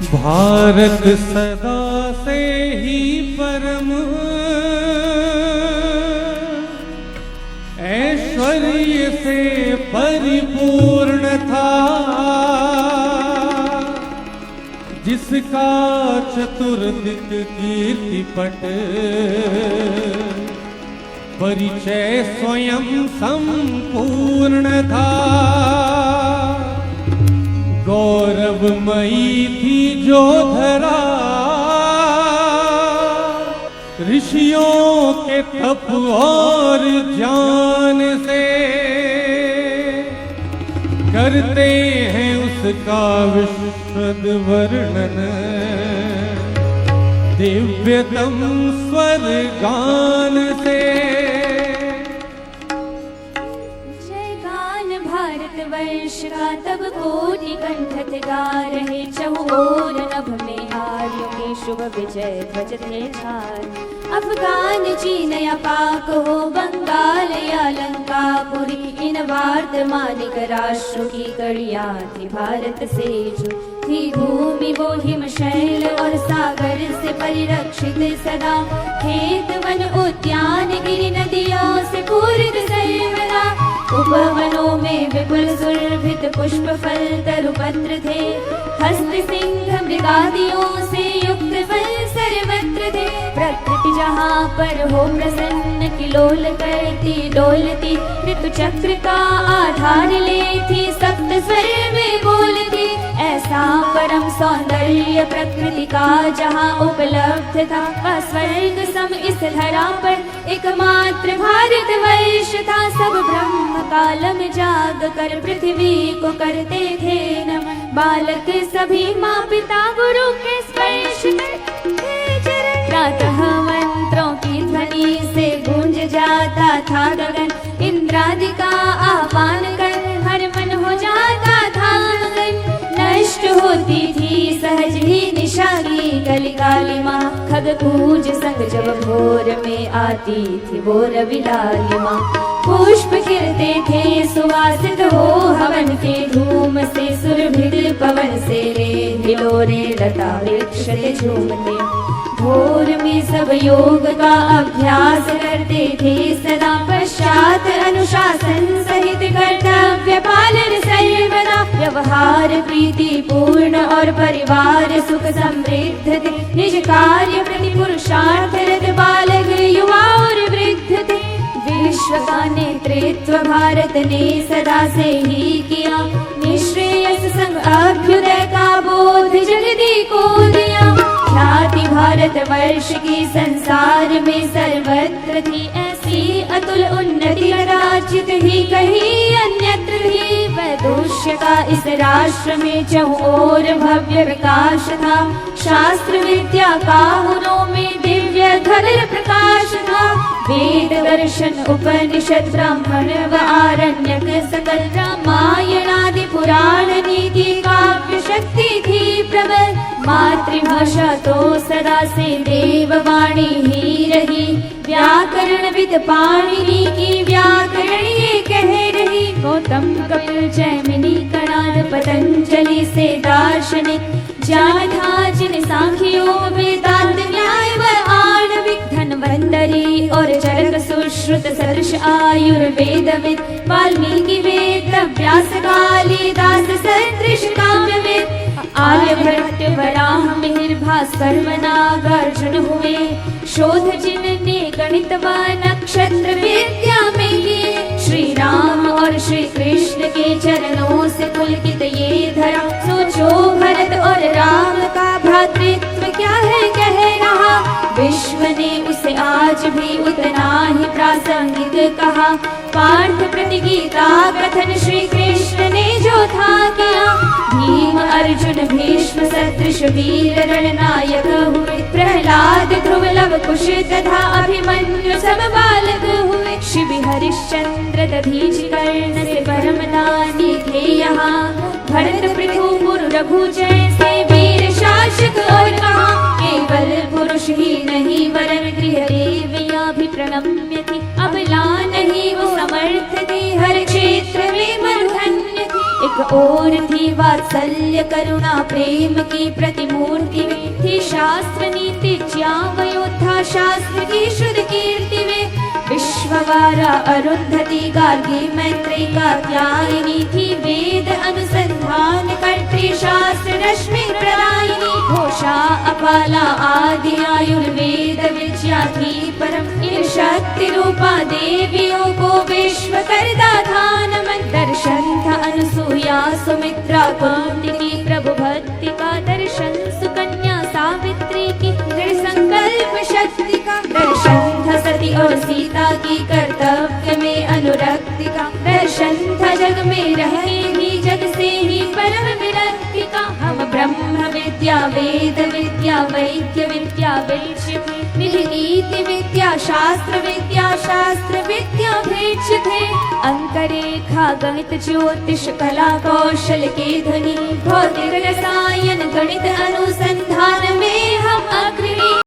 भारत सदा से ही परम ऐश्वर्य से परिपूर्ण था, जिसका चतुर्दिक कीर्ति पट परिचय स्वयं संपूर्ण था। गौरवमयी थी जो धरा ऋषियों के तप और ज्ञान से, करते हैं उसका विशद वर्णन दिव्यतम स्वर गान से। जय गान भारतवर्ष का तब कोटि कंठत गा रहे, चहुओर नभ में आर्यों के शुभ विजय ध्वज थे छार। अफगान चीन या पाक हो बंगाल या लंकापुरी, इन वार्तमानिक राष्ट्रों की कड़ियाँ थी भारत से जो थी भूमि वो हिमशैल और सागर से परिरक्षित सदा। खेत वन उद्यान गिरि नदियों से पूरित सर्वदा, उपवनों में विपुल सुरभित पुष्प फल तरुपत्र थे। हस्त सिंह मृगादियों से युक्त वन सर्वत्र थे। प्रकृति जहाँ पर हो प्रसन्न किलोल करती डोलती, ऋतु चक्र का आधार लेती सप्त स्वर में बोलती। ऐसा परम सौंदर्य प्रकृति का जहाँ उपलब्ध था, स्वर्ग सम इस धरा पर एकमात्र भारतवर्ष था। सब ब्रह्म काल में जाग कर पृथ्वी को करते थे नमन, बालक सभी माँ पिता गुरु के स्पर्श करते चरण। प्रातः मंत्रों की ध्वनि से गूंज जाता था गगन, इंद्रादि का आह्वान कर हर मन हो जाता था मगन। नष्ट होती थी सहज ही निशा की गली कालिमा, खग कूज संग जब भोर में आती थी वो रवि लालिमा। पुष्प खिलते थे सुवासित हो हवन के धूम से, सुरभिल पवन से हिलोरे लता वृक्ष से झूमते। भोर में सब योग का अभ्यास करते थे सदा, पश्चात अनुशासन सहित कर्तव्य पालन सर्वदा। व्यवहार प्रीति पूर्ण और परिवार सुख समृद्ध थे, निज कार्य प्रति पुरुषार्थ रत बालक युवा और वृद्ध थे। विश्व का नेतृत्व भारत ने सदा से ही किया, निश्रेयस संग अभ्युदय का बोध जगदी को दिया। ख्याति भारतवर्ष की संसार में सर्वत्र थी, ऐसी अतुल उन्नति राज्य ही कहीं अन्यत्र थी। वैदुष्य का इस राष्ट्र में चहुओर भव्य विकास था, शास्त्र विद्या का हुनों में दिव्य धर प्रकाश था। वेद दर्शन उपनिषद ब्राह्मण व आरण्यक सकल, रामायण आदि पुराण नीति काव्य शक्ति थी प्रबल। मातृभाषा तो सदा से देववाणी ही रही, व्याकरण विद पाणिनि की व्याकरण ये कह रही। गौतम कपिल जैमिनी कणाद पतंजलि से दार्शनिक, ज्ञान था जिन सांख्यों वेदांत न्याय व आणविक। धन्वंतरी और चरक सुश्रुत सदृश आयुर्वेदविद, वाल्मीकि वेद व्यास कालिदास सदृश काव्यविद। आर्यभट्ट वराह मिहिर भास्कर नागार्जुन हुए, शोध जिनने गणित व नक्षत्र विद्या में किए। श्री राम और श्री कृष्ण के चरणों से पुलकित ये धरा, सोचो भरत और राम का भ्रातृत्व क्या है कह रहा। विश्व ने उसे आज भी उतना ही प्रासंगिक कहा, पार्थ प्रति गीता कथन श्री कृष्ण ने जो था किया। भीम अर्जुन भीष्म सदृश वीर रणनायक हुए, प्रहलाद ध्रुव लव कुश तथा अभिमन्यु सब बालक हुए। शिव हरिश्चंद्र दधीचि कर्ण से परम दानी थे यहाँ, भरत पृथु पुर रघु जैसे वीर शासक और कहा। केवल पुरुष ही नहीं वरन गृह देवियां भी प्रणम्य थी, अबला समर्थ थी, हर क्षेत्र में मधुधन्य थी। एक और थी वात्सल्य करुणा प्रेम की प्रतिमूर्ति वे थी शास्त्र नीति ज्ञावयोद्धा शास्त्र की शुद्ध कीर्ति वे विश्ववारा अरुंधति गार्गी मैत्री कात्यायनी थी वेद अनुसंधान कर्त्री शास्त्र रश्मि प्रदायिनी घोषा अपाला आदि आयुर्वेद विद्या थी परम इन शक्ति रूपा देवियों को विश्व करदा धान मन दर्शन था अनुसूया सुमित्रा कुंती प्रभु भक्ति का दर्शन सुकन्या सावित्री की दृढ़ संकल्प शक्ति का दर्शन था सती और सीता की कर्तव्य में अनुरक्ति का दर्शन था जग में रहेगी जग से ही परम विरक्ति का हम ब्रह्म विद्या वेद विद्या वैद्य विद्या वैश्य विधि नीति विद्या शास्त्र विद्या भेक्ष्य थे अंक रेखा गणित ज्योतिष कला कौशल के धनी भौतिक रसायन गणित अनु